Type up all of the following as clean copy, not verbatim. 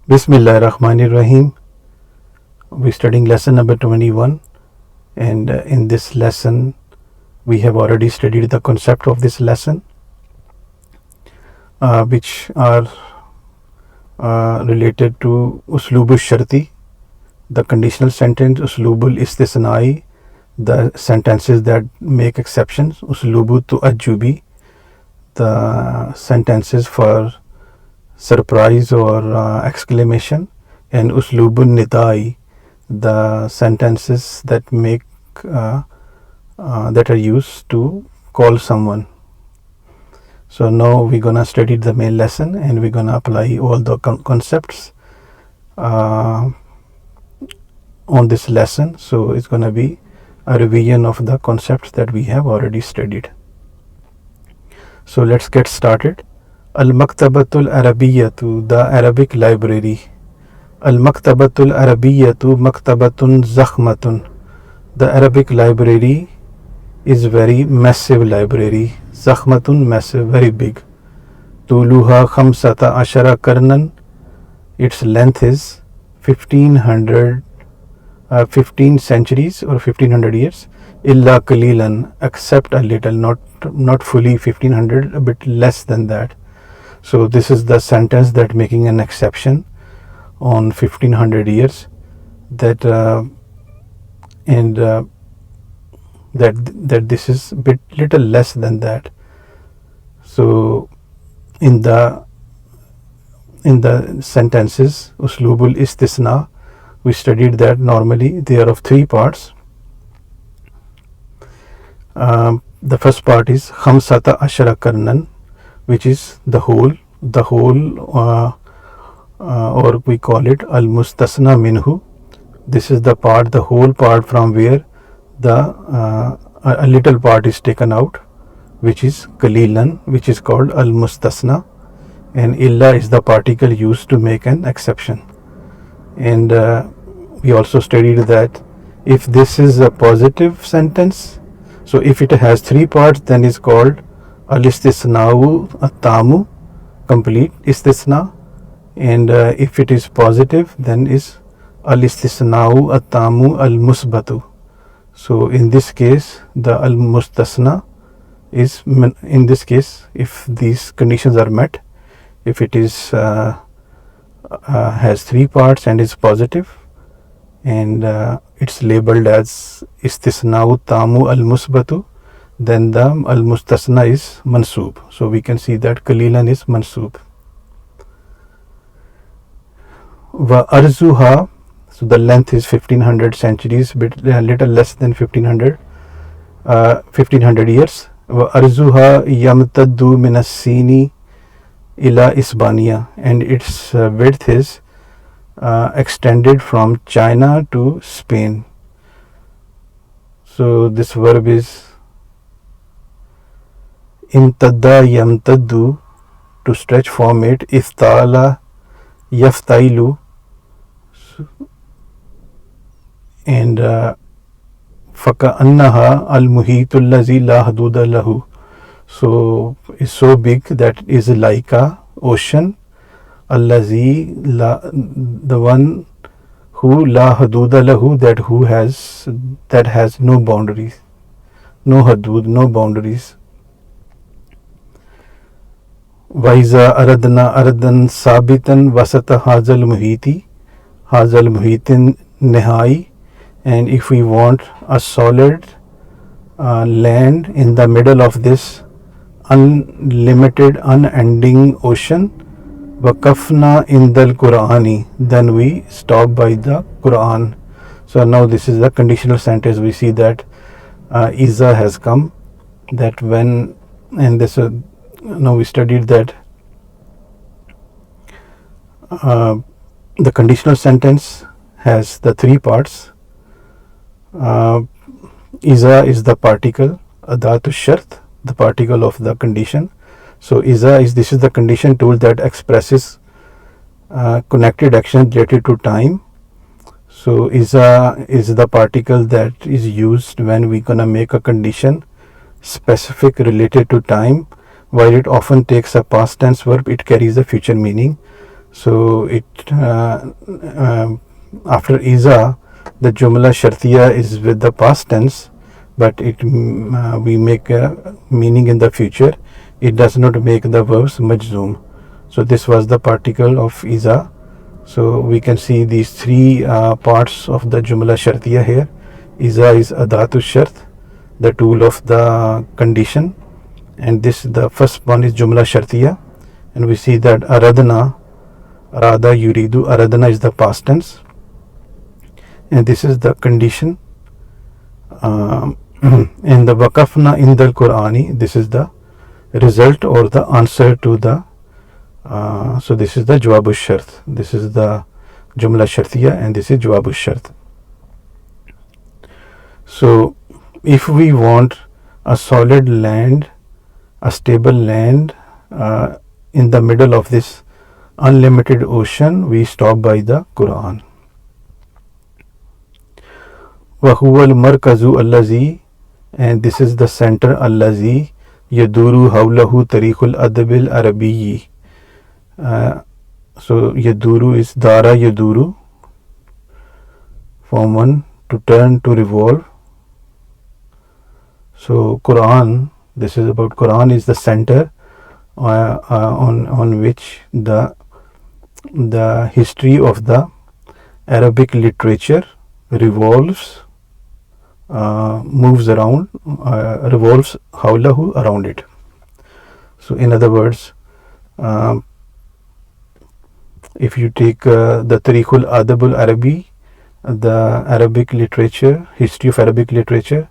Bismillahirrahmanirrahim. We're studying lesson number 21, and in this lesson we have already studied the concept of this lesson, which are related to uslubul sharti, the conditional sentence, uslubul istisnai, the sentences that make exceptions, uslubu tu'ajjubi, the sentences for surprise or exclamation, and uslubun nidai, the sentences that make that are used to call someone. So now we're gonna study the main lesson and we're gonna apply all the concepts on this lesson. So it's gonna be a revision of the concepts that we have already studied. So let's get started. Al-Maktabatul Arabiyyatu, the Arabic library. Al-Maktabatul Arabiyyatu Maktabatun Zakhmatun. The Arabic library is very massive library. Zakhmatun, massive, very big. Tuluha khamsata ashara karnan. Its length is 15 centuries or 1500 years. Illa qalilan, except a little, not fully 1500, a bit less than that. So this is the sentence that making an exception on 1500 years, that that this is bit little less than that. So in the sentences uslubul istisna, we studied that normally they are of three parts. The first part is khamsata ashara karnan, which is the whole, or we call it al mustasna minhu. This is the part, the whole part from where the a little part is taken out, which is qalilan, which is called al mustasna, and illa is the particle used to make an exception. And we also studied that if this is a positive sentence, so if it has three parts, then it's called al-istisna'u at-tamu, complete istisna. And if it is positive, then is al-istisna'u at-tamu al-musbatu. So in this case, the al-mustasna is, in this case, if these conditions are met, if it is has three parts and is positive, and it's labeled as istisna'u tamu al-musbatu, then the al-mustasna is mansub. So we can see that qalilan is mansub. Wa arzuha, so the length is 1500 centuries, bit little less than 1500 years. Wa arzuha yamtaddu min as-sini ila Isbania, and its width is extended from China to Spain. So this verb is imtadda yamtaddu, to stretch, form it iftala yaftailu, and faka'annaha al-muhitu allazi la haduda lahu. So it's so big that it is like a ocean, allazi, the one who, la haduda lahu, that has no boundaries, no hadud, no boundaries. Waiza aradna aradan sabitan wasata hazal muhitin nihai, and if we want a solid land in the middle of this unlimited, unending ocean, waqafna indal Qur'ani, then we stop by the Quran. So now this is the conditional sentence. We see that iza has come, that when, and this now we studied that the conditional sentence has the three parts. Iza is the particle, adatu shart, the particle of the condition. So iza is, this is the condition tool that expresses connected action related to time. So iza is the particle that is used when we gonna make a condition specific related to time. While it often takes a past tense verb, it carries a future meaning. So it after iza, the jumla shartiya is with the past tense, but we make a meaning in the future. It does not make the verbs majzoom. So this was the particle of iza. So we can see these three parts of the jumla shartiya here. Iza is adatu shart, the tool of the condition, and this the first one is jumla shartiya, and we see that aradna, arada yuridu, aradna is the past tense, and this is the condition. In the waqafna in the Qur'ani, this is the result or the answer to the so this is the jawabu shart. This is the jumla shartiya, and this is jawabu shart. So if we want a solid land, a stable land in the middle of this unlimited ocean, we stop by the Quran. وَهُوَ الْمَرْكَزُ الَّذِي, and this is the center, الَّذِي يَدُورُ حَوْلَهُ تَرِيخُ الْأَدَبِ الْعَرَبِيِّ. So yaduru is dara yaduru, form 1, to turn, to revolve. So Quran, this is about Quran, is the center on which the history of the Arabic literature revolves, moves around, revolves hawlahu, around it. So in other words, if you take the Tariqul Adabul Arabi, the Arabic literature, history of Arabic literature,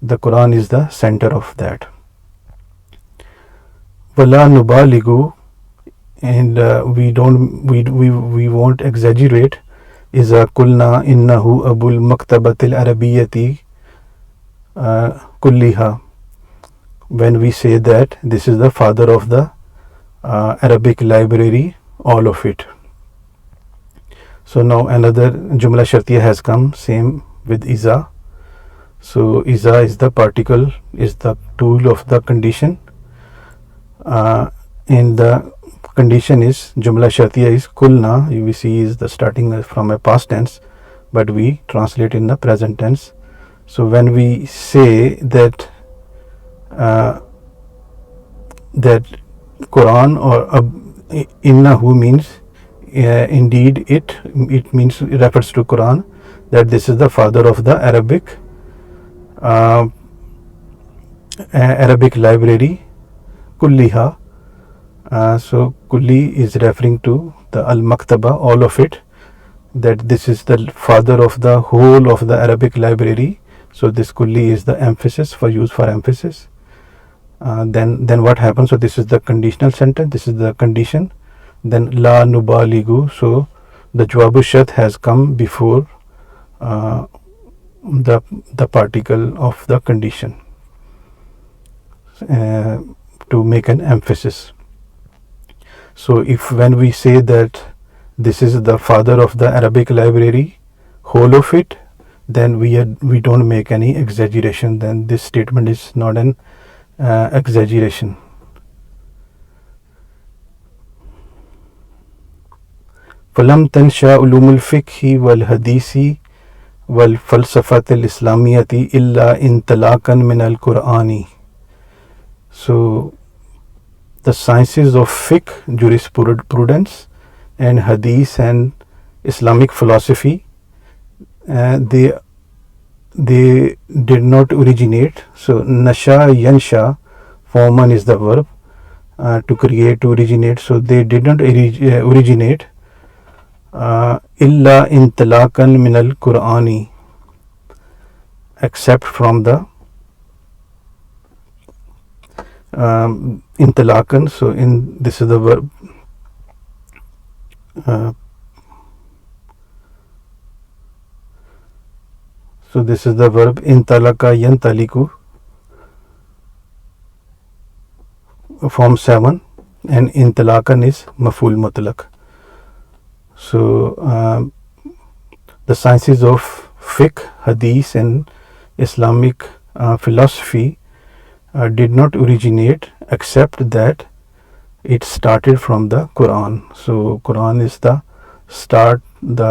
the Quran is the center of that. Wala nubaligu, and we won't exaggerate. Iza kulna innahu abul maktabatil arabiyyati kulliha, when we say that this is the father of the Arabic library, all of it. So now another jumla shartiya has come, same with iza. So iza is the particle, is the tool of the condition, and the condition is jumla shartiya is kulna. You will see is the starting from a past tense, but we translate in the present tense. So when we say that that Quran or innahu means indeed it means, it refers to Quran, that this is the father of the Arabic library kulliha. So kulli is referring to the al maktaba, all of it, that this is the father of the whole of the Arabic library. So this kulli is the emphasis, for use for emphasis. Then what happens? So this is the conditional sentence, this is the condition. Then la nubaligu, so the jawabu shart has come before the particle of the condition to make an emphasis. So if when we say that this is the father of the Arabic library, whole of it, then we don't make any exaggeration. Then this statement is not an exaggeration. فلم تنشأ علوم الفقه والحديث والفلسفة الإسلامية إلا انطلاقا من القرآن. So the sciences of fiqh, jurisprudence, and hadith and Islamic philosophy, they did not originate. So nasha yansha, form 1 is the verb, to create, to originate. So they did not originate illa intilaqan min al Qur'ani, except from the intilaqan. So this is the verb. So this is the verb intalaqa yantaliku, form 7, and intilaqan is maf'ul mutlaq. So the sciences of fiqh, hadith, and Islamic philosophy did not originate, except that it started from the Quran. So Quran is the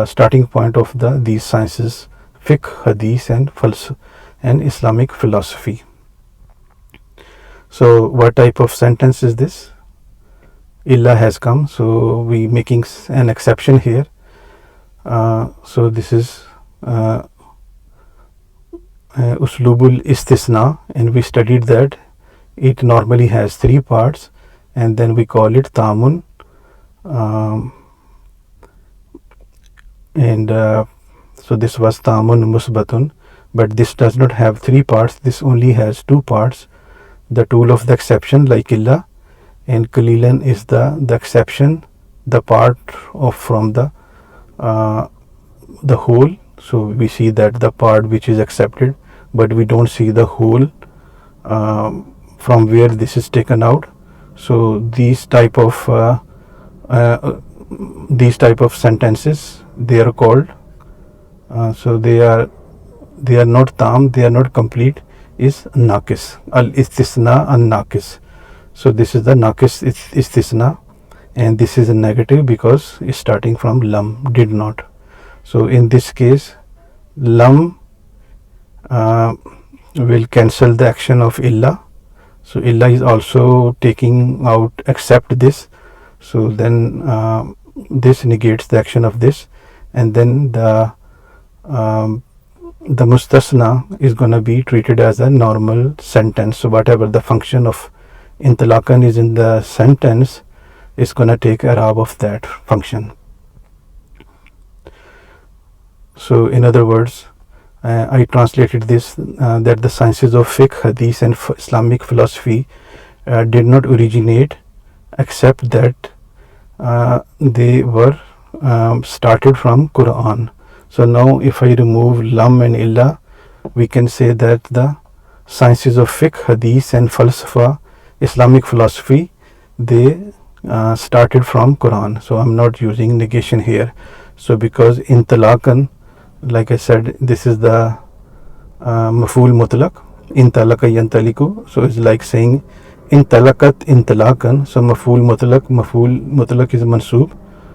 starting point of these sciences, fiqh, hadith, and Islamic philosophy. So what type of sentence is this? Illa has come, so we making an exception here. So this is uslubul istisna, and we studied that it normally has 3 parts, and then we call it tamun, and so this was tamun musbatun, but this does not have 3 parts. This only has 2 parts. The tool of the exception, like illa, and kalilan is the exception, the part of from the whole. So we see that the part which is accepted, but we don't see the whole from where this is taken out. So these type of sentences, they are called so they are not tam, they are not complete, is naqis, al istisna and naqis. So this is the naqis istisna, and this is a negative because it's starting from lam, did not. So in this case, lam will cancel the action of illa. So illa is also taking out except this. So then this negates the action of this, and then the mustasna is going to be treated as a normal sentence. So whatever the function of intilaqan is in the sentence is going to take Arab of that function. So in other words, I translated this that the sciences of fiqh, hadith, and Islamic philosophy did not originate, except that they were started from Quran. So now if I remove lam and illa, we can say that the sciences of fiqh, hadith, and falsafa, Islamic philosophy, they started from Quran. So I'm not using negation here. So because intilaqan, like I said, this is the maf'ul mutlaq, intalaqa yantaliku. So it's like saying intalaqat intilaqan. So maf'ul mutlaq is mansoob.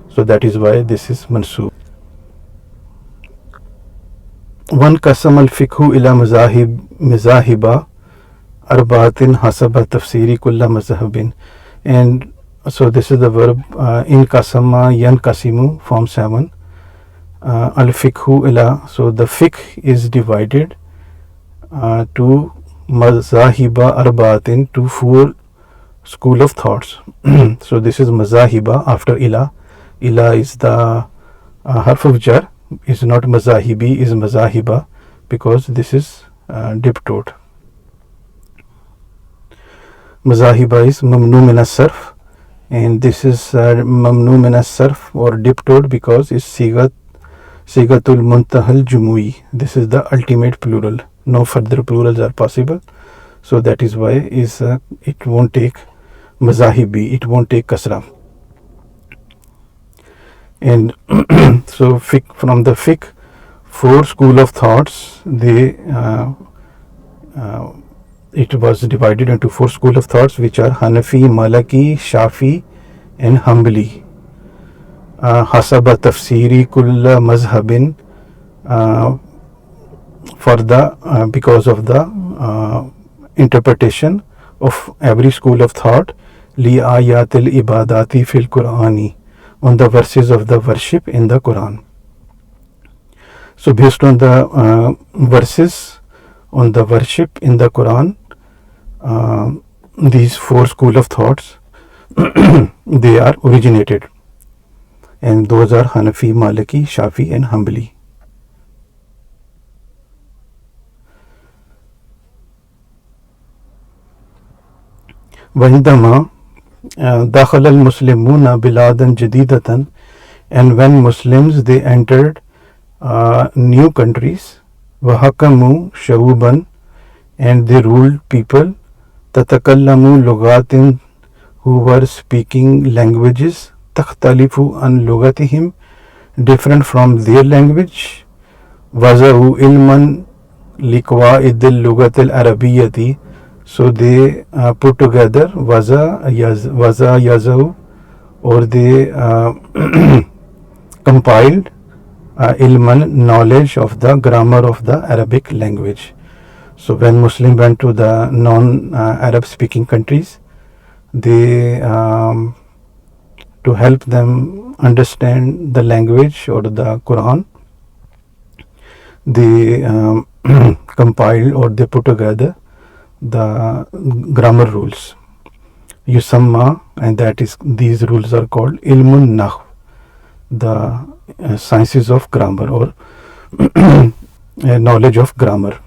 So that is why this is mansoob. One qasam al fiqhu ila mazahiba arbaatin hasaba tafsiri kulla mazhabin. And so this is the verb in qasama yan qasimu, form 7. Al fiqhu ila, so the fiqh is divided to mazahiba arbaatin, to 4 school of thoughts. So this is mazahiba after ila. Ila is the harf of jar, is not mazahibi, is mazahiba, because this is diptote. Mazahiba is mamnu min as-sarf, and this is mamnu min as-sarf or diptote because it's sigatul muntahal jumui. This is the ultimate plural. No further plurals are possible. So that is why is it won't take mazahibi, it won't take kasra. And so from the fiqh, 4 school of thoughts, they it was divided into 4 school of thoughts, which are Hanafi, Malaki, Shafi, and Hanbali. Hasaba tafsiri kulla mazhabin, for the because of the interpretation of every school of thought, li ayatil ibadati fil Qur'ani, on the verses of the worship in the Quran. So based on the verses on the worship in the Quran, these 4 school of thoughts they are originated, and those are Hanafi, Maliki, Shafi, and Hanbali. وعندما دخل المسلمون بلادا جديدة, and when Muslims they entered new countries, وحكموا شعوبا, and they ruled people, تتكلموا لغات, who were speaking languages, تختلف عن لغتهم, different from their language, وضعوا علما لقواعد اللغة العربية, So they put together waza yazahu, or they compiled ilman, knowledge of the grammar of the Arabic language. So when Muslim went to the non-Arab speaking countries, they to help them understand the language or the Quran, they compiled or they put together the grammar rules. Yusamma, and that is, these rules are called ilmun nahw, the sciences of grammar, or knowledge of grammar.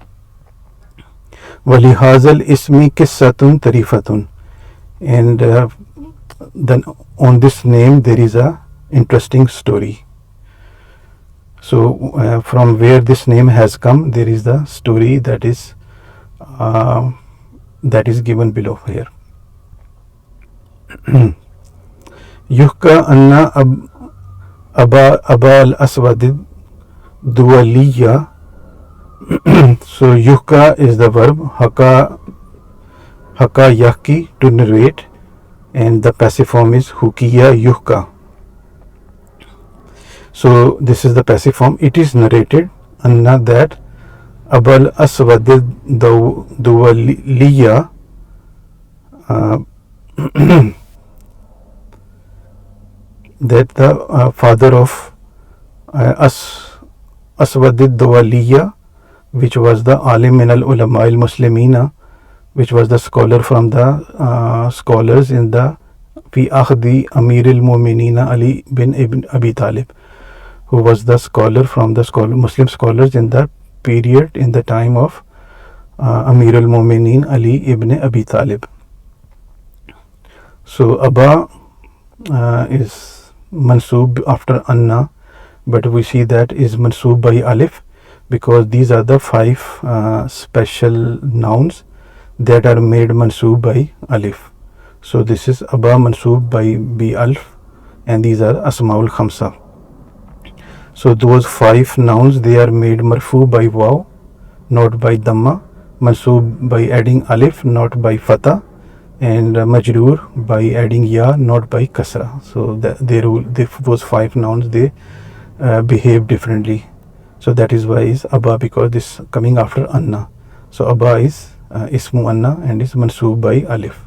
Walihazal ismi kissatun tarifatun, and then on this name there is a interesting story. So from where this name has come, there is the story that is given below here. Yuhka anna Aba al-Aswad Duwaliya. So yuhka is the verb, haka yahki, to narrate, and the passive form is hukiya yuhka. So this is the passive form. It is narrated, anna, that Abul Aswad Duwaliya that the father of Aswad Duwaliya, which was the alim min al-ulama al-muslimina, which was the scholar from the scholars in the fi akhdi Amir al-Mu'minina Ali bin Ibn Abi Talib, who was the scholar from the Muslim scholars in the period, in the time of Amir al-Mu'minin Ali ibn Abi Talib. So Aba is mansoob after anna, but we see that is mansoob by alif, because these are the 5 special nouns that are made mansoob by alif. So this is Aba mansoob by bi alif, and these are asmaul khamsa. So those 5 nouns, they are made marfu by waw, not by dhamma, mansoob by adding alif, not by fatah, and majroor by adding ya, not by kasra. So those 5 nouns, they behave differently. So that is why is Aba, because this coming after anna. So Aba is ismu anna and is mansoob by alif.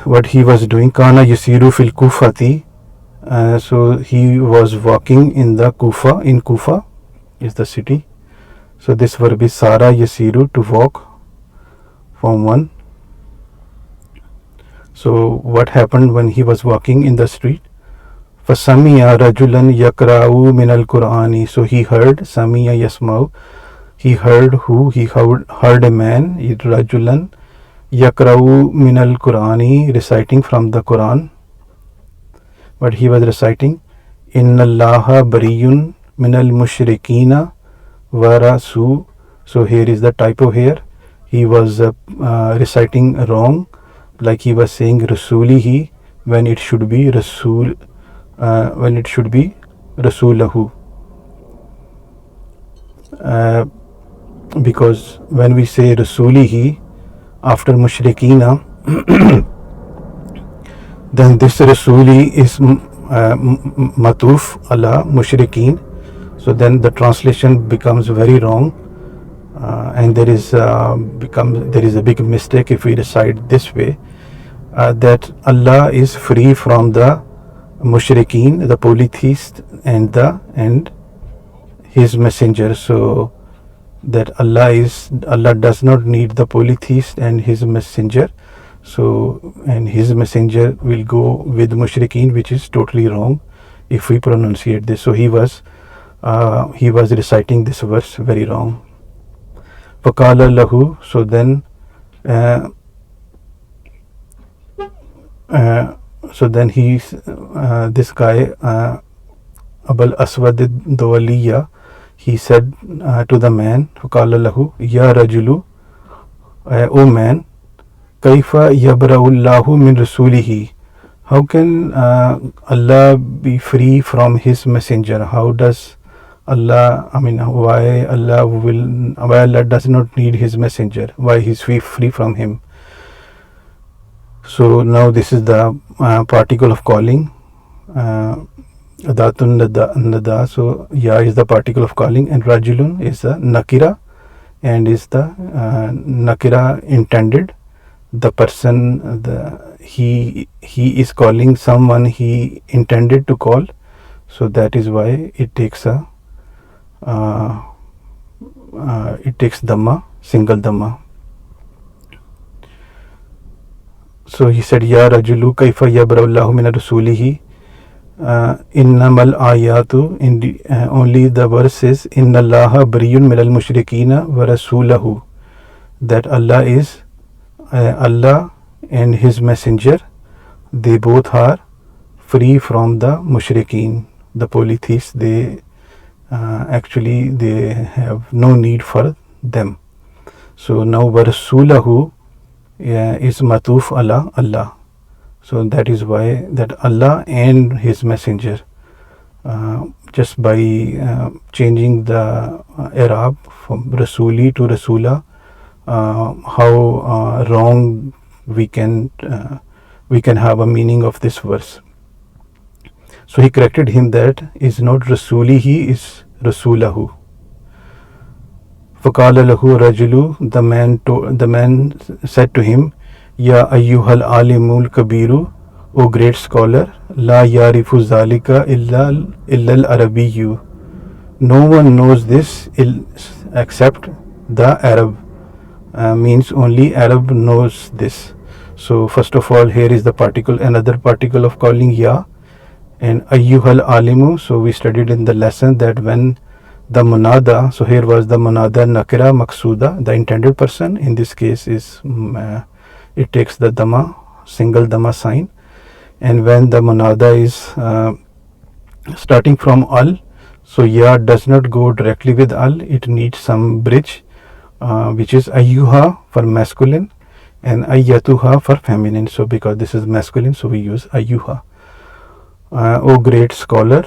What he was doing, kana yusiru fil kufati. So he was walking in the Kufa. In Kufa is the city. So this verb is sara yasiru, to walk, form 1. So what happened when he was walking in the street? Fasamiya rajulan yakra'u min al-Qur'ani. So he heard, samiya yasma'u, he heard who? He heard a man, rajulan yakra'u min al-Qur'ani, reciting from the Quran. But he was reciting, inna allaha bariyun min al-mushrikina wa rasu. So here is the typo here. He was reciting wrong, like he was saying rasulihi when it should be rasul, when it should be rasulahu. Because when we say rasulihi after mushrikina, then this rasuli is matuf ala mushrikeen. So then the translation becomes very wrong, and there is a big mistake if we recite this way, that Allah is free from the mushrikeen, the polytheist, and his messenger. So that Allah does not need the polytheist and his messenger. So, and his messenger will go with mushrikeen, which is totally wrong if we pronunciate this. So he was reciting this verse very wrong. Faqala lahu. So then this guy, Abul Aswad Dawaliya, he said to the man, Faqala lahu ya rajulu, O man, kaifa yabra'ullahu min rasulihi. How can Allah be free from his messenger? How does Allah, I mean, why Allah does not need his messenger, why he's free from him. So now this is the particle of calling, adatun nada. So ya is the particle of calling, and rajulun is the nakira, and is the nakira intended. The person, he is calling someone he intended to call, so that is why it takes a dhamma, single dhamma. So he said, Ya Rajulu kaifa yabra'ullahu min rasulihi. Innamal ayatu, only the verse is Inna Allaha bariyun minal mushrikina wa rasulahu, that Allah is Allah and his messenger, they both are free from the mushrikeen, the polytheists. They actually they have no need for them. So now warasulahu is matuf ala Allah. So that is why that Allah and his messenger, just by changing the Arab from rasuli to rasula, how wrong we can have a meaning of this verse. So he corrected him that is not rasulihi, is rasulahu. Faqala lahu rajulu, the man said to him, Ya ayyuhal alimul kabiru, O great scholar, la yarifu zalika illa al-arabiyyu. No one knows this except the Arab. Means only Arab knows this. So first of all, here is the particle, another particle of calling ya, and ayyuhal alimu. So we studied in the lesson that when the munada, so here was the munada nakira maksuda, the intended person, in this case is it takes the dhamma, single dhamma sign, and when the munada is starting from al, so ya does not go directly with al, it needs some bridge, which is ayyuha for masculine and ayyatuha for feminine. So because this is masculine, so we use ayyuha. O great scholar,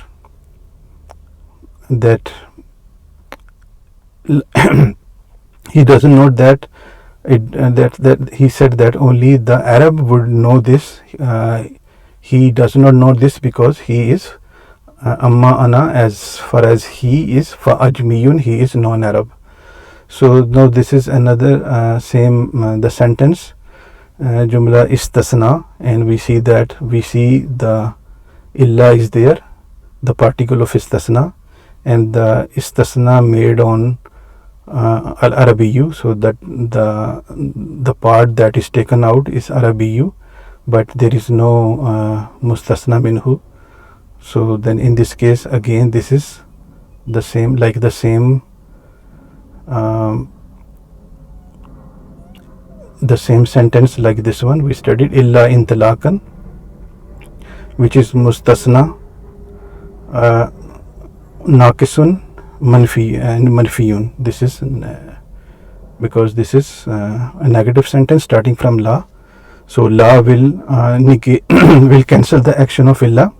that he doesn't know that that he said that only the Arab would know this. He does not know this because he is amma ana, as far as he is fa ajmiyun, he is non-Arab. So now this is another same the sentence jumla istasna, and we see the illa is there, the particle of istasna, and the istasna made on al-arabiyu, so that the part that is taken out is arabiyu, but there is no mustasna minhu. So then in this case again this is the same, like the same sentence like this one we studied, illa intilakan, which is mustasna naqisun manfi and manfiyun. This is because this is a negative sentence starting from la, so la will will cancel the action of illa.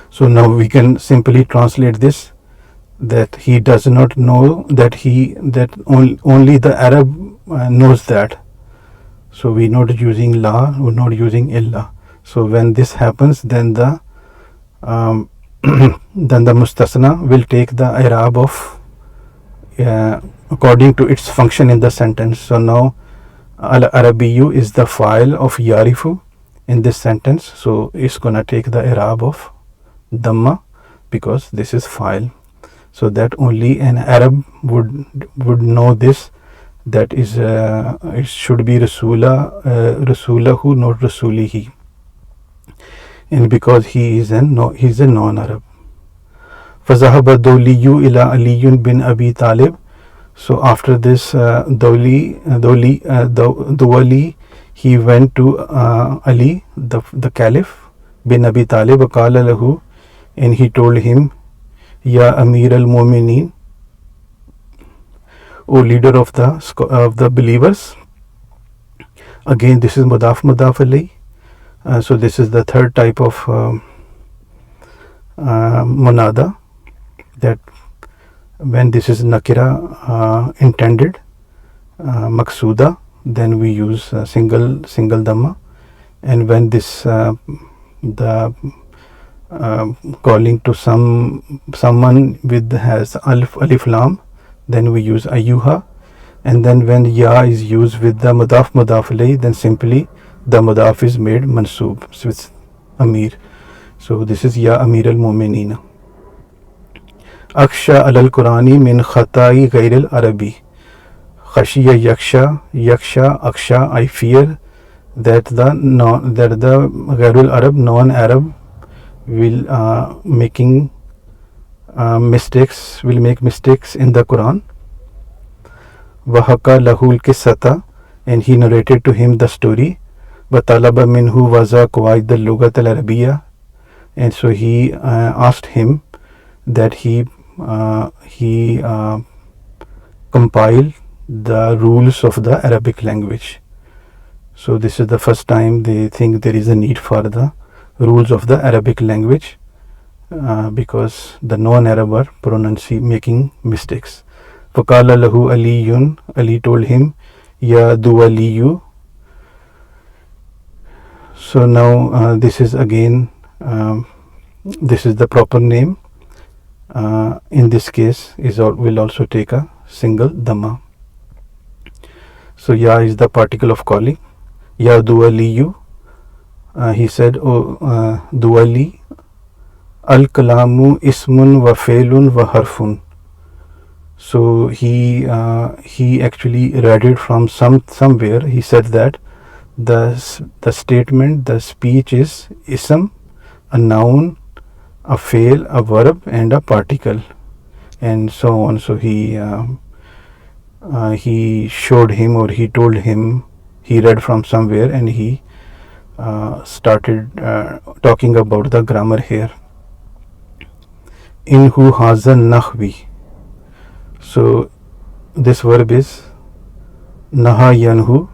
So now we can simply translate this, that he does not know, that only the Arab knows that. So we not using la, we're not using illa. So when this happens, then the then the mustasna will take the i'rab of according to its function in the sentence. So now al-arabiyu is the file of yarifu in this sentence, so it's gonna take the i'rab of dhamma because this is file. So that only an Arab would know this, that is it should be rasulahu, not rasulihi, and because he is he's a non-Arab. فَذَهَبَ الدَّوْلِيُّ إِلَىٰ عَلِيٌّ بِنْ أَبِي طَالِبٍ. So after this Dawli, he went to Ali, the Caliph bin Abi Talib, وَقَالَ لَهُ, and he told him, Ya Amir al-Mu'mineen, O leader of the believers. Again this is mudaf alayh. So this is the third type of munada, that when this is nakira intended maksuda, then we use single dhamma, and when this the calling to someone with has alif lam, then we use ayyuha, and then when ya is used with the mudaf alayhi, then simply the mudaf is made mansoob with amir. So this is ya amir al mu'minina. Aksha alal Qurani min khatai ghair al Arabi. Khashiya yaksha aksha, I fear that the Ghairul Arab, non-Arab, will make mistakes in the Quran. Wahaka lahul kisata, and he narrated to him the story. Watalaba minhu waza qawaid al-lughat al-arabiyya, and so he asked him that he compile the rules of the Arabic language. So this is the first time they think there is a need for the rules of the Arabic language, because the non-Arab are making mistakes. Faqala lahu aliyun, Ali told him, ya duwaliyu. So now this is again this is the proper name. In this case will also take a single dhamma. So ya is the particle of calling. Ya duwaliyu, he said, oh duwali, al kalamu ismun wa failun wa harfun. So he actually read it from somewhere. He said that the statement, the speech is ism, a noun, a fail, a verb, and a particle, and so on. So he showed him, or he told him, he read from somewhere, and he started talking about the grammar here. Inhu hazan nahwi. So this verb is naha yanhu.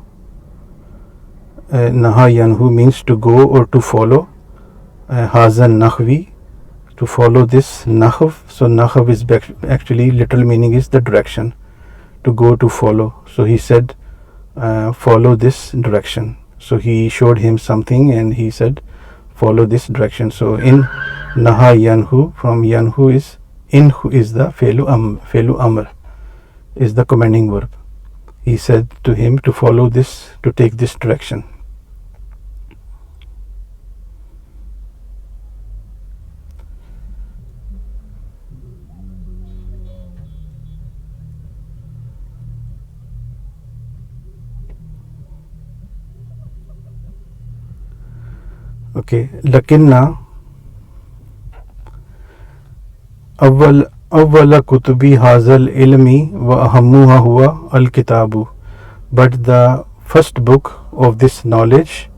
Naha yanhu means to go or to follow. Hazan nahwi, to follow this nahv. So nahv is actually literal meaning is the direction, to go, to follow. So he said follow this direction. So he showed him something and he said follow this direction. So in naha yanhu, from yanhu is inhu is the felu amr, is the commanding verb. He said to him to follow this, to take this direction. Okay, lakinna awwala kutubi hazal ilmi wa ahammuha huwa al kitabu. But the first book of this knowledge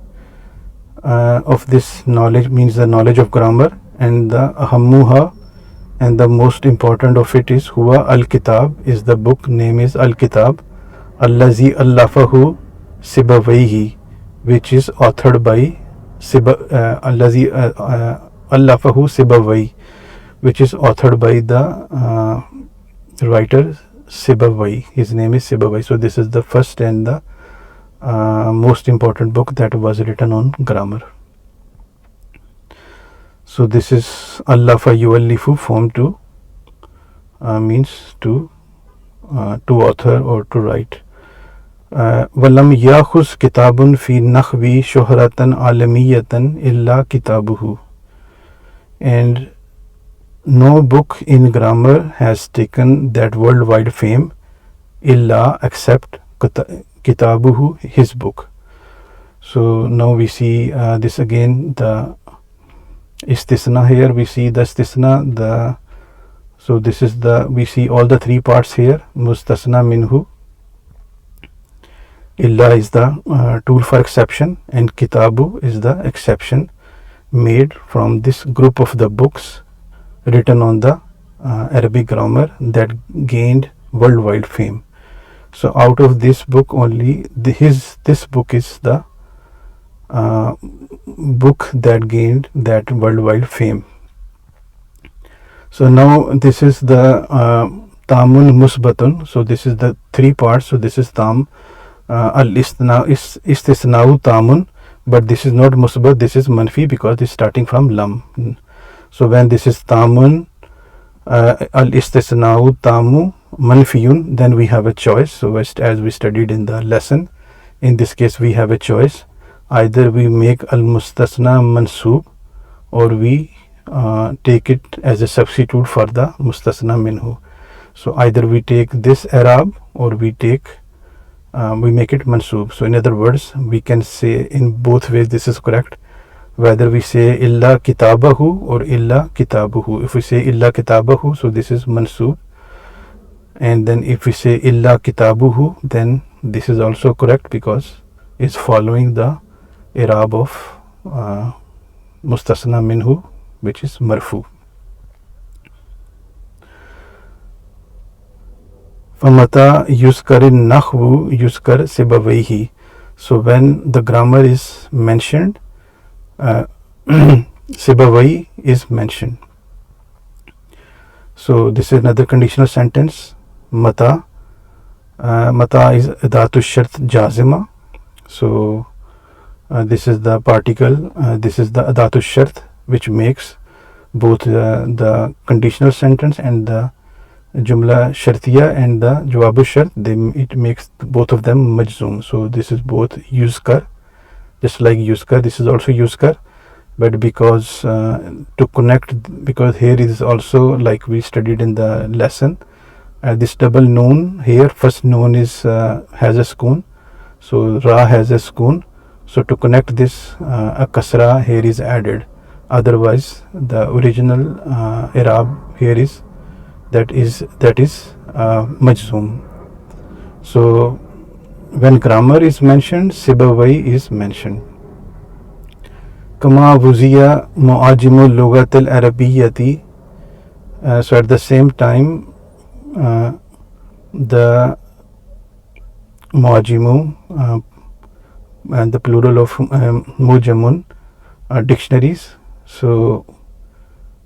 means the knowledge of grammar, and the ahammuha, and the most important of it is huwa al kitab, is the book name is al kitab, allazi allafahu sibawayhi, which is authored by allazi allafahu sibawayhi, which is authored by the writer Sibawayh. His name is Sibawayh. So this is the first and the most important book that was written on grammar. So this is allafa yuallifu, form to means to author or to write. Walam yakhus kitabun fi nakhwi shuhratan alamiyatan illa kitabuhu, and no book in grammar has taken that worldwide fame illa, except kitabuhu, his book. So now we see this again, the istisna here. We see the istisna, so this is we see all the three parts here. Mustasna minhu, illa is the tool for exception, and kitabu is the exception made from this group of the books written on the Arabic grammar that gained worldwide fame. So out of this book only, this book is the book that gained that worldwide fame. So now this is the tamun musbatun. So this is the three parts. So this is tam istisnau tamun, but this is not musbat, this is manfi because it's starting from lam. So when this is tamun al istisnau tamu manfiyun, then we have a choice. So as we studied in the lesson, in this case we have a choice. Either we make al mustasna mansub, or we take it as a substitute for the mustasna minhu. So either we take this i'rab, or we make it mansub. So in other words, we can say in both ways this is correct, whether we say illa kitabahu or illa kitabuhu. If we say illa kitabahu, so this is mansub, and then if we say illa kitabuhu, then this is also correct because it's following the i'rab of mustasna minhu, which is marfu. Famata yuskarin nahwu yuskar sibawayhi. So when the grammar is mentioned, sibawai is mentioned. So this is another conditional sentence. Mata is adatu shart jazima. So this is the particle, this is the adatu shart, which makes both the conditional sentence and the jumla shartiya and the jawabu shart, it makes both of them majzoom. So this is both yuskar, just like yuskar, this is also yuskar, but because to connect, because here is also, like we studied in the lesson, this double noun here, first noun is has a sukoon, so ra has a sukoon. So to connect this, a kasra here is added. Otherwise, the original i'rab here is that is majzoom. So when grammar is mentioned, sibawai is mentioned. Kama wuziya muajimu lugat al-arabiyyati. So at the same time, the muajimu and the plural of mujamun dictionaries. So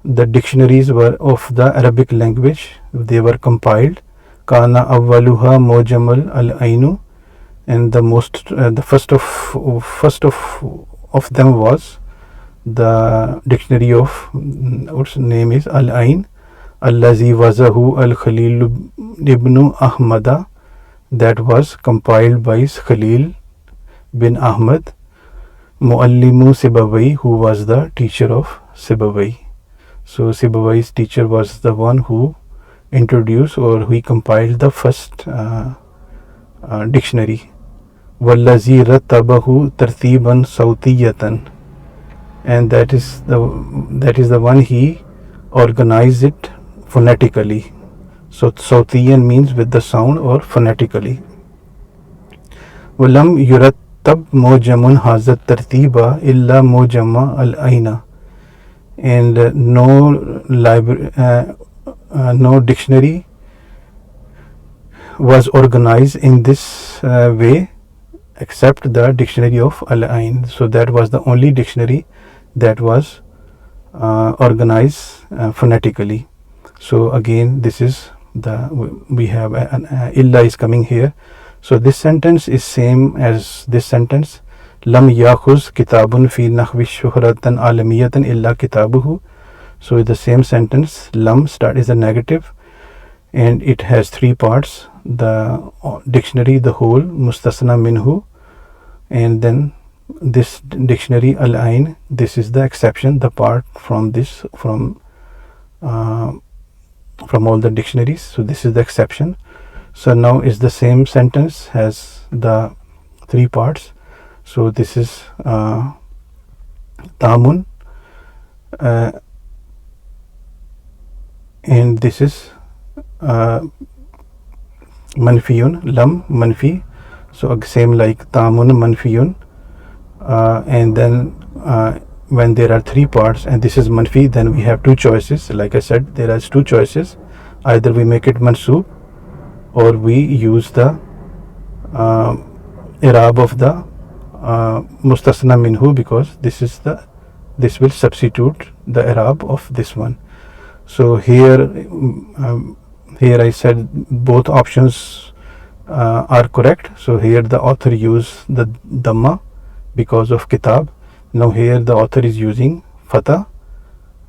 the dictionaries were of the Arabic language, they were compiled. Kana awwaluha mujamal al-ainu, and the first of them was the dictionary of, whose name is al-ain, allazi wazahu al-khalil ibn ahmada, that was compiled by Khalil bin Ahmad, muallimu Sibawai, who was the teacher of Sibawai. So Sibawai's teacher was the one who introduced, or he compiled the first dictionary. Wallazi rattabahu tartiban sawtiyatan, and that is the one he organized it phonetically. So sawtiyan means with the sound or phonetically. Walam yurattab mujamun hazat tartiba illa mujamma al-aina, and no dictionary was organized in this way except the dictionary of al-ain. So that was the only dictionary that was organized phonetically. So again, this is we have an illa is coming here. So this sentence is same as this sentence. Lam yakhuz kitabun fi nahwi shuhratan alamiyatan illa kitabuhu. So the same sentence, lam start is a negative, and it has three parts: the dictionary, the whole, mustasna minhu, and then this dictionary al-ain. This is the exception, the part from this from all the dictionaries. So this is the exception. So now is the same sentence, has the three parts. So this is tamun, and this is manfiyun, lam manfi. So same like tamun manfiyun, and then when there are three parts and this is manfi, then we have two choices. Like I said, there are two choices: either we make it mansub, or we use the i'rab of the mustasna minhu, because this will substitute the i'rab of this one. So here I said both options are correct. So here the author used the dhamma because of kitab. Now here the author is using fatah,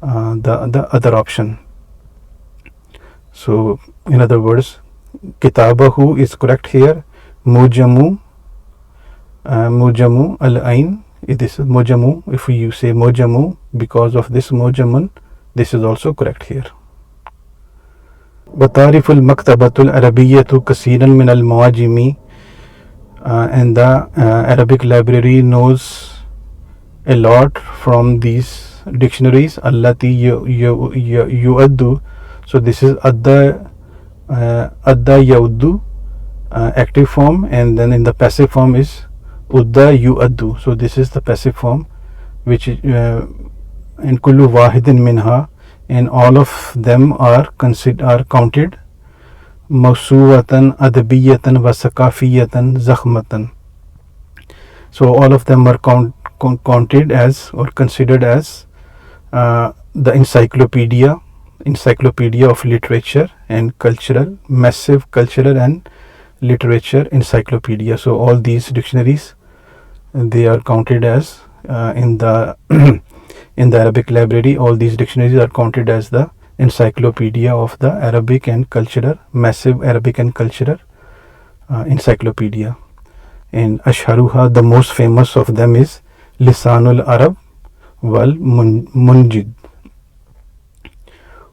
the other option. So in other words, kitabahu is correct here. Mujamu al-ain. This is mujamu. If you say mujamu because of this mujamun, this is also correct here. وتعرف المكتبة العربية كثيرا من المعاجم, and the Arabic library knows a lot from these dictionaries. التي يؤد, so this is adda يؤد, active form, and then in the passive form is udda yu'addu. So this is the passive form, which in kullu wahidin minha, and all of them are counted mawsuwatan adabiyatan wa sakafiyatan zakhmatan. So all of them are counted as or considered as the encyclopedia of literature and cultural, massive cultural and literature encyclopedia. So all these dictionaries, they are counted as in the in the Arabic library, all these dictionaries are counted as the encyclopedia of the Arabic and cultural, massive Arabic and cultural encyclopedia. And ashharuha, the most famous of them is Lisanul Arab wal Munjid.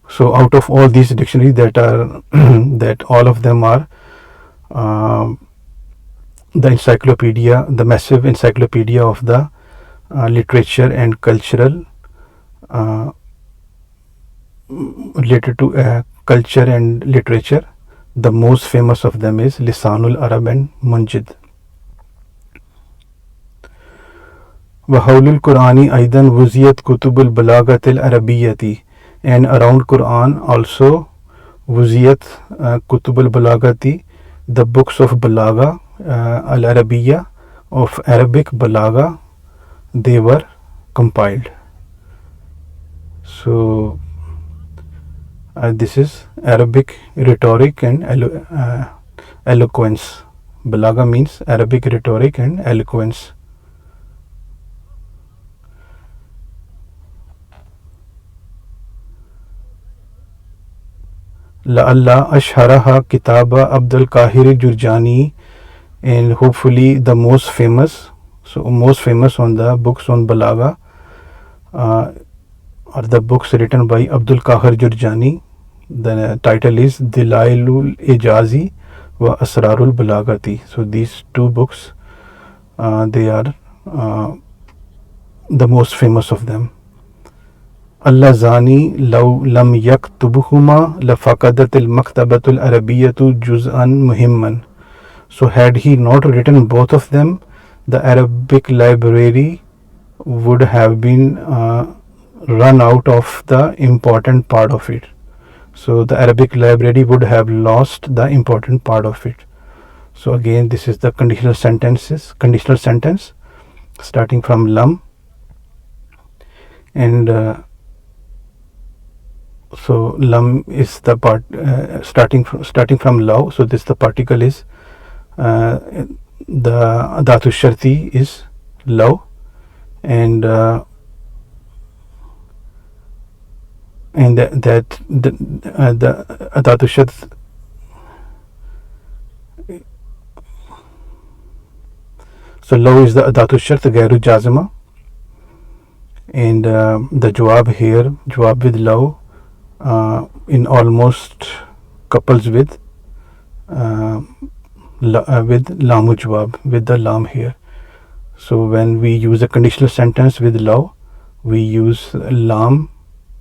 So out of all these dictionaries that are that all of them are the encyclopedia, the massive encyclopedia of the literature and cultural, related to culture and literature. The most famous of them is Lisanul Arab and Munjid. وحول القرآن أيضا وزيت كتب البلاغة العربية, and around Quran also وزيت كتب البلاغة, the books of Balagha al-Arabiya, of Arabic Balagha, they were compiled. So this is Arabic rhetoric and eloquence. Balagha means Arabic rhetoric and eloquence. لَأَلَّا أَشْهَرَهَا كِتَابَ Abdul Kahir Jurjani, and hopefully the most famous, so most famous on the books on Balagha are the books written by Abdul Kahir Jurjani. The title is Dilailul Ijazi wa Asrarul Balaghati. So these two books, they are the most famous of them. Allazani law lam yaktubuhuma lafaqadatil maktabatul arabiyyatu juz'an muhimman. So had he not written both of them, the Arabic library would have been run out of the important part of it. So the Arabic library would have lost the important part of it. So again, this is the conditional sentence starting from lam, and so lam is the part starting from law. So this the particle is the dhatu sharti is law, and the dhatu shart, so law is the dhatu shart gairu jazima, and the jawab here, jawab with law, in almost couples with lamu jawab, with the lam here. So when we use a conditional sentence with law, we use lam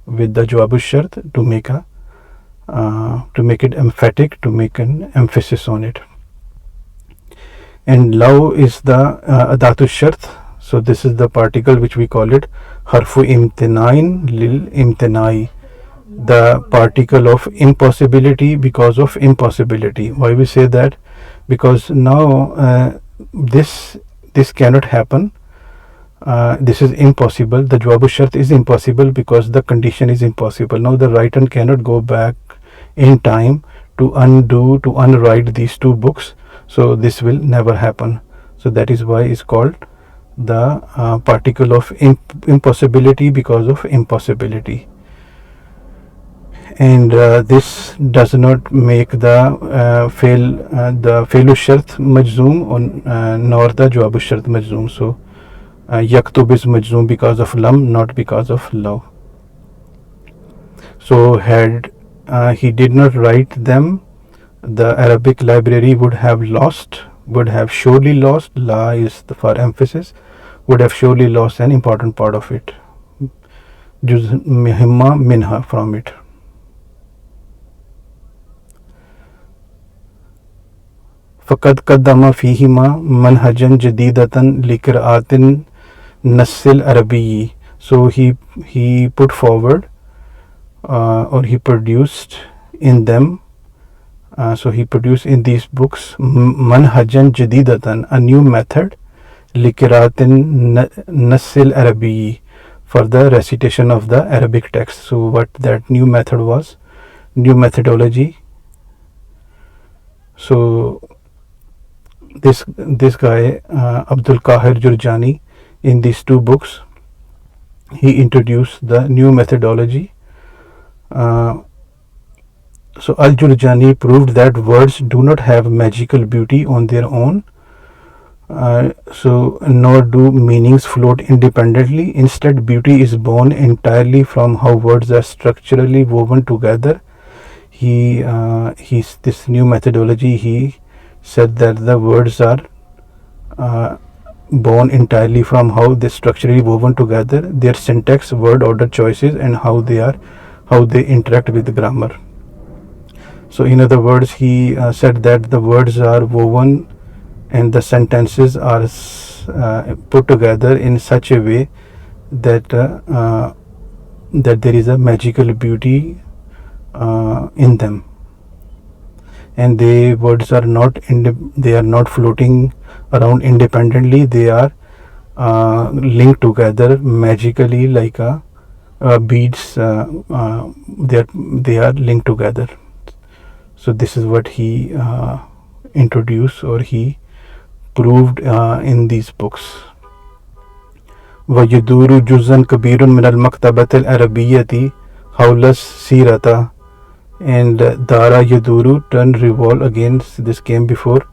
with the jawab shart to make it emphatic, to make an emphasis on it. And law is the dhatu shart. So this is the particle which we call it harfu imtinain lil imtinai, the particle of impossibility because of impossibility. Why we say that? Because now this cannot happen, this is impossible. The jawab shart is impossible because the condition is impossible. Now the writer cannot go back in time to unwrite these two books, so this will never happen. So that is why it's called the particle of impossibility, because of impossibility. And this does not make the fail shart majzoom nor the jawab shart majzoom. So yaktub is majzoom because of lam, not because of law. So had he did not write them, the Arabic library would have surely lost, la is for emphasis, would have surely lost an important part of it, juz muhimma minha, from it. फ़क़द क़द्दम फ़ीहिमा मनहजन जदीदतन लिक़राअतिन नस्सिल अरबी. So he put forward or he produced in them, so he produced in these books manhajan jadidatan, a new method, liqiraatin nassil arabi, for the recitation of the Arabic text. So what that new method was, new methodology. So this guy Abdul Qahir Jurjani, in these two books he introduced the new methodology. So Al-Jurjani proved that words do not have magical beauty on their own, so nor do meanings float independently. Instead, beauty is born entirely from how words are structurally woven together. This new methodology, he said that the words are born entirely from how they structurally woven together, their syntax, word order choices, and how they interact with the grammar. So in other words, he said that the words are woven and the sentences are put together in such a way that that there is a magical beauty in them, and the words are not floating around independently. They are linked together magically, like beads. They are linked together. So this is what he introduced, or he proved in these books. وَيَدُورُ جُزًّا كَبِيرٌ مِنَ الْمَكْتَبَةِ الْعَرَبِيَّةِ حَوْلَ السِّيرَةِ. And Dara Yaduru, turn, revolve, again this came before,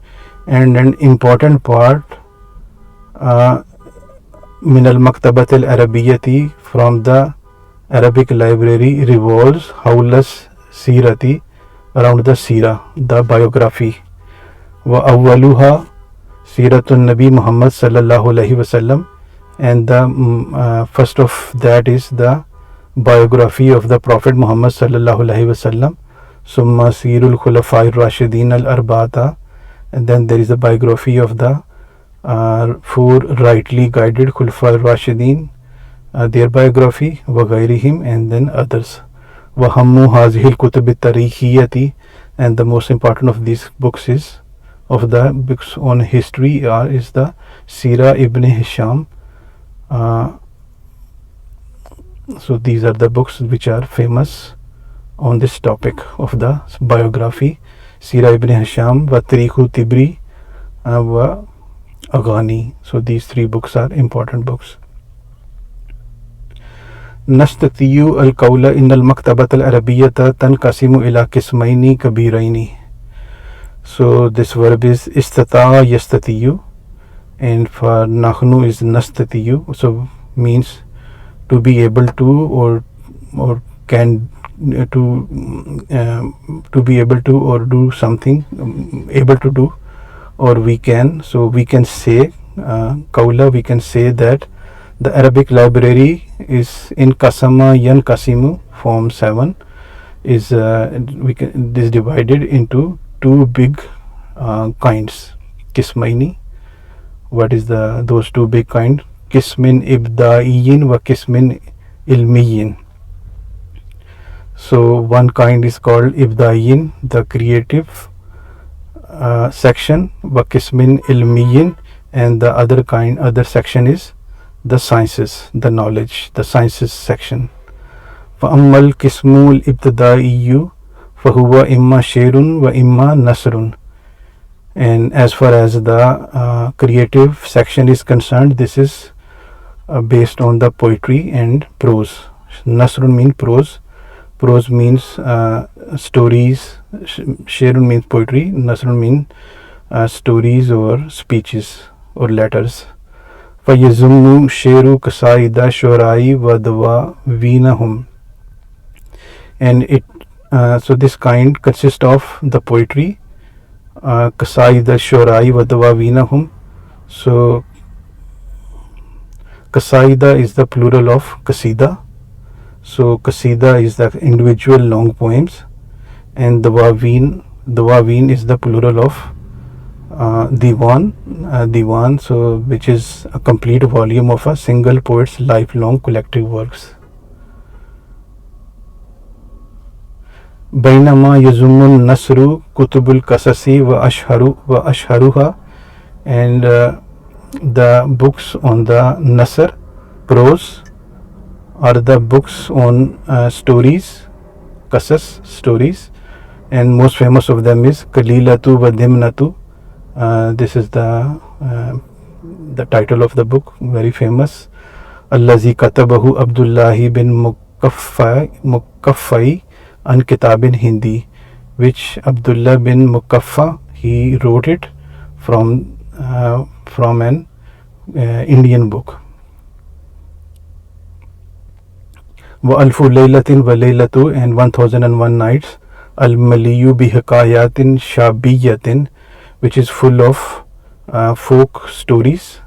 and an important part min al maktabat al arabiyyati, from the Arabic library, revolves hawlas sirati, around the sira, the biography. Wa awwaluha siratun nabi Muhammad sallallahu alaihi wasallam, and the first of that is the biography of the Prophet Muhammad sallallahu alaihi wasallam. Summa sirul khulafai rashidin al arba'ata, and then there is a biography of the four rightly guided khulafai rashidin, their biography, wa ghairihim, and then others. Wa hammu hazihil kutub tarikhiyati, and the most important of these books is of the books on history is the Sira ibn Hisham. So these are the books which are famous on this topic of the biography: Sira ibn Hisham, wa Tarikhu Tibri, wa Aghani. So these three books are important books. Nastatiyu al-qawla in al-maktabat al-arabiyyata tanqasimu ila qismayni kabiraini. So this verb is istata yastatiyu, and for nahnu is nastatiyu, so means to be able to, or can to be able to, or do something, able to do, or we can. So we can say qawla, we can say that the Arabic library is in kasama yan kasimu, form 7, is is divided into two big kinds. Kismaini, what is those two big kinds? Kismin ibda'iyin wa kismin ilmiyin. So one kind is called ibda'iyin, the creative section, wa kismin ilmiyin, and the other section is the sciences, the knowledge, the sciences section. فأما القسم الابتدائي فهو إما شعر وإما نثر. And as far as the creative section is concerned, this is based on the poetry and prose. Nasrun means prose. Prose means stories. Sherun means poetry. Nasrun means stories or speeches or letters. فَيَزُمُّ شِعْرُ قَصَائِدَ شُعَرَاءِ وَدَوَاوِينَهُمْ. And it so this kind consists of the poetry, قَصَائِدَ شُعَرَاءِ وَدَوَاوِينَهُمْ. So Qasaida is the plural of Qasida. So Qasida is the individual long poems, and Dawaween is the plural of Diwan, so which is a complete volume of a single poet's lifelong collective works. Bainama yazumun nasru kutubul kasasi wa ashharuha. And the books on the Nasr, prose, are the books on stories, Qasas, stories, and most famous of them is Kalilatu wa Dimnatu. This is the title of the book, very famous. Allazi katabahu Abdullahi bin Mukaffai an Kitabin Hindi, which Abdullah bin Mukaffa, he wrote it from an Indian book. Wa alfu laylatin wa laylatu, and 1001 nights. Al maliyu bi hikayatin shabiyatin, which is full of folk stories,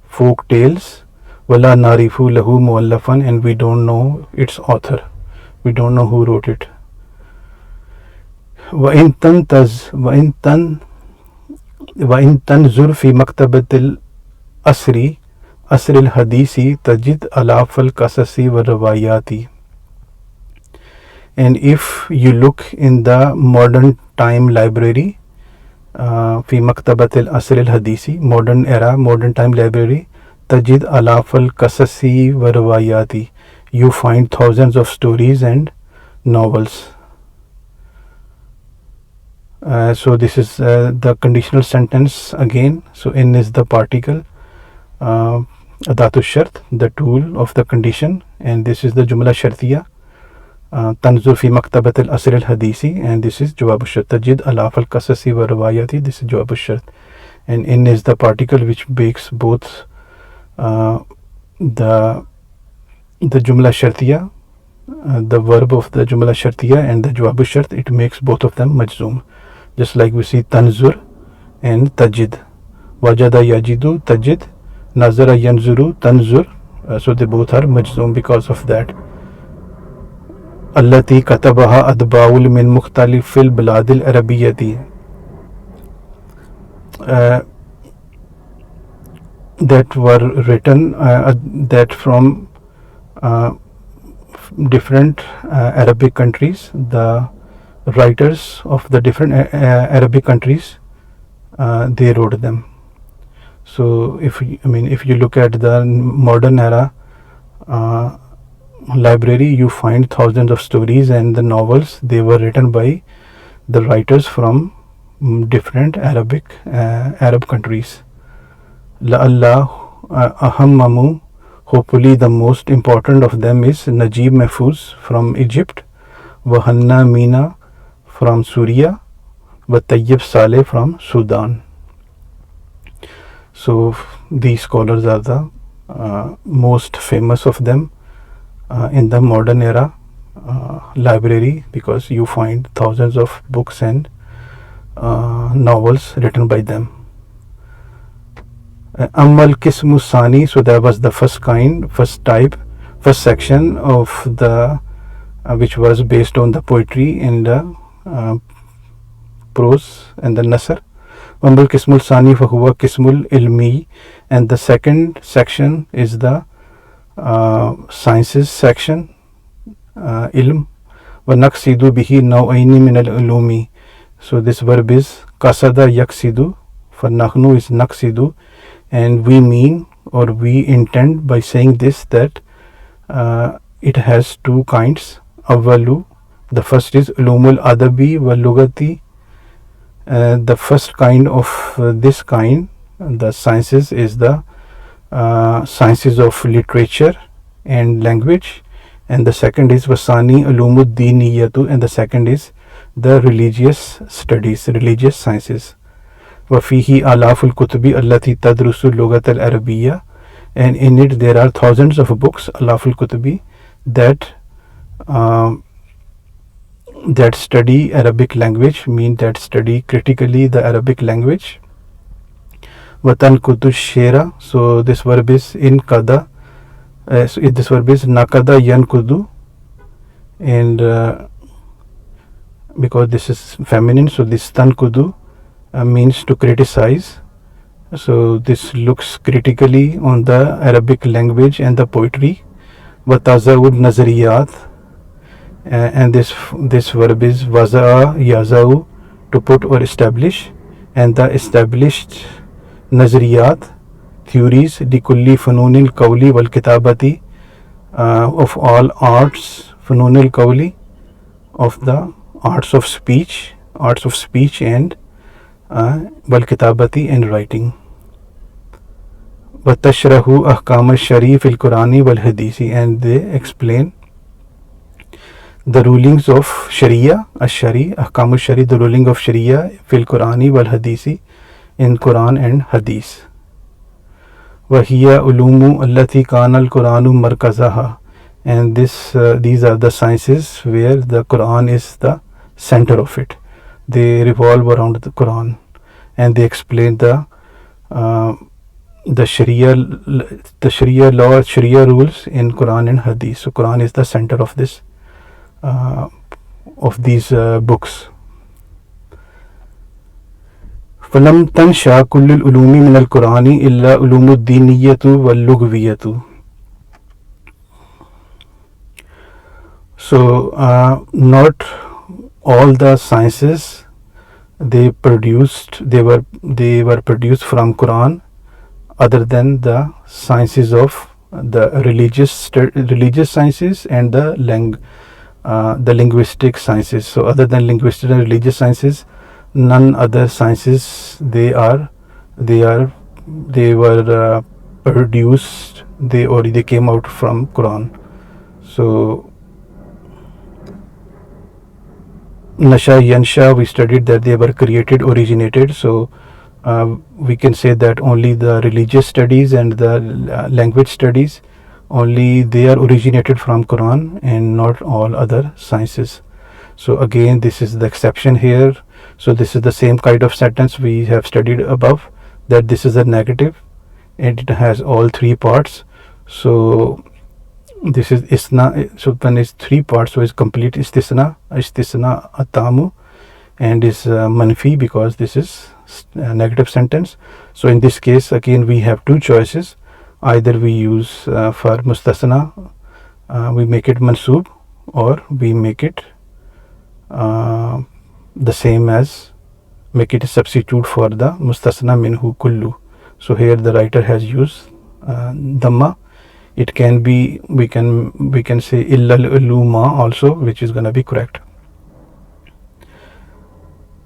folk tales. Wala narifu lahu muallafan, and we don't know its author, we don't know who wrote it. Wa in tanzur fi maktabatil asri asril hadisi tajid alafal kasasi wa rawayati. And if you look in the modern time library, fi maktabatil asril hadisi, modern era, modern time library, tajid alafal kasasi wa rawayati, you find thousands of stories and novels. So this is the conditional sentence again. So in is the particle, Adatu Shart, the tool of the condition, and this is the Jumla Shartiya, Tanzur fi maktabat al-asr al-hadisi, and this is Jawab al-Shart. Tajid alaf al-qasasi wa rawayati, this is Jawab al-Shart. And in is the particle which makes both the Jumla Shartiya, the verb of the Jumla Shartiya, and the Jawab al-Shart. It makes both of them majzoom, just like we see Tanzur and Tajid. Wajada yajidu, Tajid. Nazara yanzuru, Tanzur. So they both are majzoom because of that. Allati katabaha adbaul min mukhtalifil biladil arabiyyati. That were written that from different Arabic countries. The writers of the different Arabic countries, they wrote them. So if you look at the modern era library, you find thousands of stories and the novels. They were written by the writers from different Arab countries. La'allah ahammamu, hopefully the most important of them is Najib Mahfouz from Egypt, wa Hanna Mina from Syria, wa Tayyib Saleh from Sudan. So these scholars are the most famous of them in the modern era library, because you find thousands of books and novels written by them. Ammal Kismu Sani, so that was the first kind, first type, first section of the which was based on the poetry and the prose and the Nasr. Ammal Kismul Sani fahuwa Kismul Ilmi, and the second section is the sciences section, Ilm. Wa naqsidu bihi naw'aini min al-ulumi. So this verb is Qasada yaksidu, for Nahnu is Naqsidu, and we mean or we intend by saying this that it has two kinds. Awwalu, the first is ulumul adabi wa lugati. The first kind of this kind, the sciences, is the sciences of literature and language, and the second is wasani ulumud diniyatu, and the second is the religious studies, religious sciences. Wafihi alaful kutubi allati tadrusu lugat al arabiyya, and in it there are thousands of books, alaful kutubi, that that study Arabic language, mean that study critically the Arabic language. Watan kutu shera, so this verb is in kada, so this verb is nakada yan kudu, and because this is feminine, so this tan kudu means to criticize. So this looks critically on the Arabic language and the poetry. Watazawud nazariyat, and this verb is waza'a yazau, to put or establish, and the established nazariyat, theories, likulli fununil qawli wal kitabati, of all arts, fununil qawli, of the arts of speech and wal kitabati, and writing. Watashrahu ahkam al-sharif al-Qurani wal hadisi, and they explain the rulings of Sharia, Ash-Shari, Ahkam al-Shari, the ruling of Sharia, fil Qurani wal Hadisi, in Quran and Hadith. Wahiya ulumu allati kana al-Quranu markazaha, and these are the sciences where the Quran is the center of it. They revolve around the Quran, and they explain the Sharia law, Sharia rules in Quran and Hadith. So Quran is the center of this of these books. فلم تنشأ كل العلوم من القرآن إلا علوم الدينية واللغوية. So not all the sciences they were produced from Quran, other than the sciences of the religious sciences and the linguistic sciences. So other than linguistic and religious sciences, none other sciences they were produced, they came out from Quran. So Nasha Yansha, we studied that they were created, originated. So we can say that only the religious studies and the language studies, only they are originated from Quran, and not all other sciences. So again, this is the exception here. So this is the same kind of sentence we have studied above, that this is a negative and it has all three parts. So this is isna, so when it's three parts, so it's complete istisna atamu, and is manfi because this is a negative sentence. So in this case, again, we have two choices. Either we use for mustasna, we make it mansub, or we make it the same as, make it a substitute for the mustasna minhu kullu. So here the writer has used dhamma. It can be, we can say illal uluma also, which is going to be correct.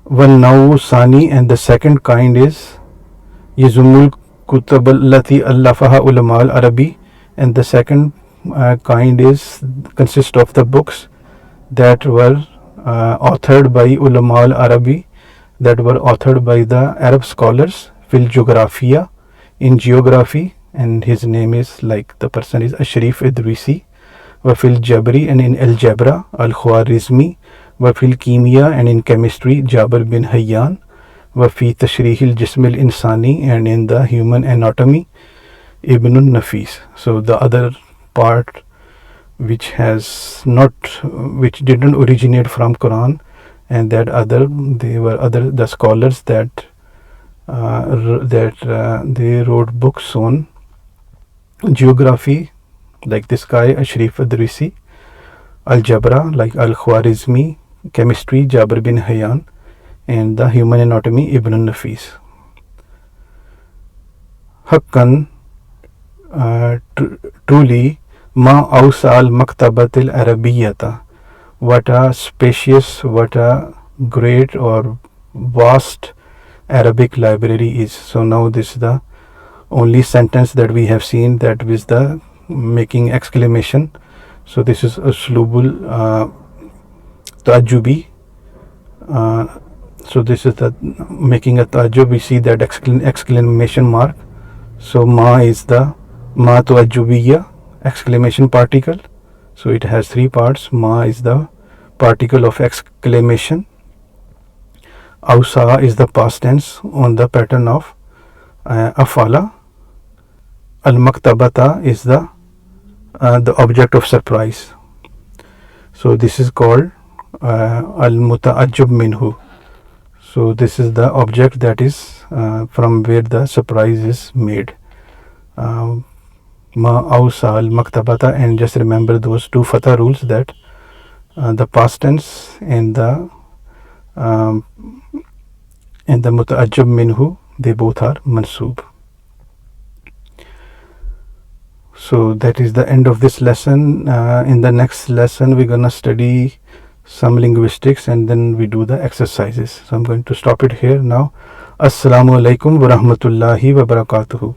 One now sani, and the second kind is yazumul kutab allati allafaha ulama al arabi, and the second kind is consists of the books that were authored by ulama al arabi, that were authored by the Arab scholars, fil geographia, in geography, and his name is, like the person is Ashraf Idrisi, wa fil jabri, and in algebra al khwarizmi, wa fil kimia, and in chemistry Jabir bin Hayyan, wa fi tashrih al jism al insani, and in the human anatomy Ibn Nafis. So the other part which didn't originate from Quran, and that the scholars that they wrote books on geography, like this guy Ashraf Idrisi, algebra like al Khwarizmi, chemistry Jabir bin Hayyan, and the human anatomy Ibn Nafis. Haqqan, truly, ma awsal maktabatil arabiyyata. What a spacious, what a great or vast Arabic library is. So now this is the only sentence that we have seen that with the making exclamation. So this is uslubul tajubi. So this is the making a tajub. We see that exclamation mark. So ma is the ma tuajubiya exclamation particle. So it has three parts. Ma is the particle of exclamation. Awsa is the past tense on the pattern of afala. Al-maktabata is the object of surprise. So this is called al-muta'ajjab minhu. So this is the object that is from where the surprise is made. Ma awsa al-maktabata, and just remember those two fatha rules, that the past tense and the muta'ajjab minhu, they both are mansoob. So that is the end of this lesson. In the next lesson we're gonna study some linguistics and then we do the exercises. So I'm going to stop it here now. Assalamu alaikum wa rahmatullahi wa barakatuhu.